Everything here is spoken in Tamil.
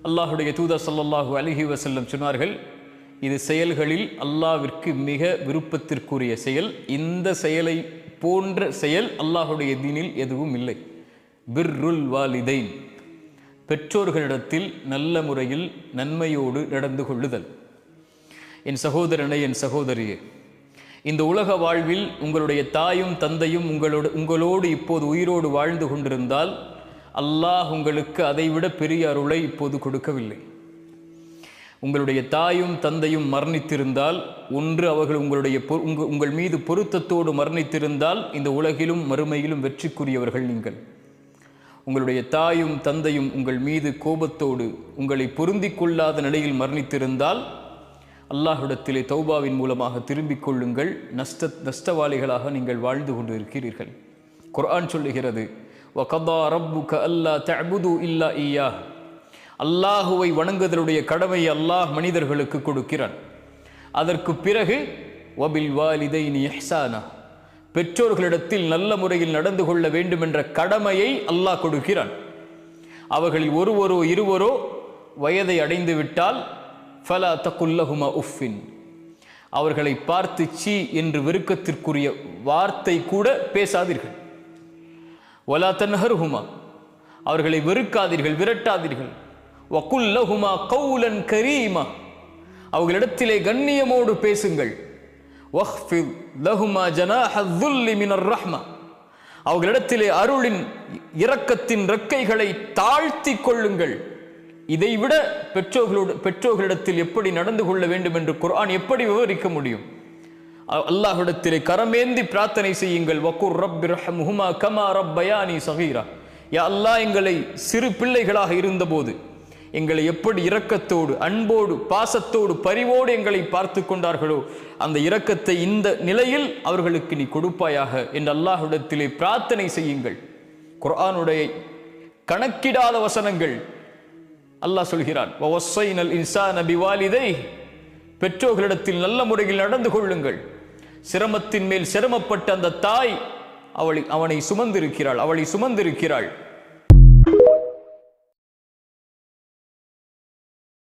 அல்லாஹுடைய தூதர் ஸல்லல்லாஹு அலைஹி வஸல்லம் சொன்னார்கள், இது செயல்களில் அல்லாஹ்விற்கு மிக விருப்பத்திற்குரிய செயல். இந்த செயலை போன்ற செயல் அல்லாஹுடைய தீனில் எதுவும் இல்லை. பிர்ருல் வாலிதைன், பெற்றோர்களிடத்தில் நல்ல முறையில் நன்மையோடு நடந்து கொள்ளுதல். என் சகோதரனே, என் சகோதரியே, இந்த உலக வாழ்வில் உங்களுடைய தாயும் தந்தையும் உங்களோடு இப்போது உயிரோடு வாழ்ந்து கொண்டிருந்தால் அல்லாஹ் உங்களுக்கு அதைவிட பெரிய அருளை இப்போது கொடுக்கவில்லை. உங்களுடைய தாயும் தந்தையும் மரணித்திருந்தால், ஒன்று அவர்கள் உங்கள் மீது பொருத்தத்தோடு மரணித்திருந்தால் இந்த உலகிலும் மறுமையிலும் வெற்றிக்குரியவர்கள் நீங்கள். உங்களுடைய தாயும் தந்தையும் உங்கள் மீது கோபத்தோடு உங்களை பொருந்திக் கொள்ளாத நிலையில் மரணித்திருந்தால் அல்லாஹ்விடத்திலே தௌபாவின் மூலமாக திரும்பிக் கொள்ளுங்கள். நஷ்டவாளிகளாக நீங்கள் வாழ்ந்து கொண்டு இருக்கிறீர்கள். குர்ஆன் சொல்லுகிறது, வகதா ரப்புக அல்லா தஅபுது இல்லா இய்யாஹ். அல்லாஹுவை வணங்குதலுடைய கடமையை அல்லாஹ் மனிதர்களுக்கு கொடுக்கிறான். அதற்கு பிறகு வபில் வாலிதைனி இஹ்சானா, பெற்றோர்களிடத்தில் நல்ல முறையில் நடந்து கொள்ள வேண்டும் என்ற கடமையை அல்லாஹ் கொடுக்கிறான். அவர்களில் ஒருவரோ இருவரோ வயதை அடைந்து விட்டால் ஃபலா தகுல்லஹுமா உஃபின், அவர்களை பார்த்து சீ என்று வெறுக்கத்திற்குரிய வார்த்தை கூட பேசாதீர்கள். வலா தன்ஹர்ஹுமா, அவர்களை வெறுக்காதீர்கள், விரட்டாதீர்கள். வகுல்லஹுமா கௌலன் கரீமா, அவர்களிடத்திலே கண்ணியமோடு பேசுங்கள். வஹ்ஃபித் லஹுமா ஜனாஹ ذுல்லி மினர் ரஹ்மா, அவர்களிடத்திலே அருளின் இரக்கத்தின் ரெக்கைகளை தாழ்த்தி கொள்ளுங்கள். இதைவிட பெற்றோர்களிடத்தில் எப்படி நடந்து கொள்ள வேண்டும் என்று குர்ஆன் எப்படி விவரிக்க முடியும்? அல்லாஹ்விடத்திலே கரமேந்தி பிரார்த்தனை செய்யுங்கள். வகுர் ரப்பிர்ஹம்ஹுமா கமா ரப்பயானி ஸகீரா, யா அல்லாஹ், எங்களை சிறு பிள்ளைகளாக இருந்தபோது எங்களை எப்படி இரக்கத்தோடு அன்போடு பாசத்தோடு பரிவோடு எங்களை பார்த்து கொண்டார்களோ அந்த இரக்கத்தை இந்த நிலையில் அவர்களுக்கு நீ கொடுப்பாயாக என்று அல்லாஹ்விடத்திலே பிரார்த்தனை செய்யுங்கள். குர்ஆனுடைய கணக்கிடாத வசனங்கள். அல்லாஹ் சொல்கிறான், வவஸ்ஸைனல் இன்சான பிவாலிதைஹி, பெற்றோர்களிடத்தில் நல்ல முறையில் நடந்து கொள்ளுங்கள். சிரமத்தின் மேல் சிரமப்பட்ட அந்த தாய் அவளை சுமந்திருக்கிறாள்.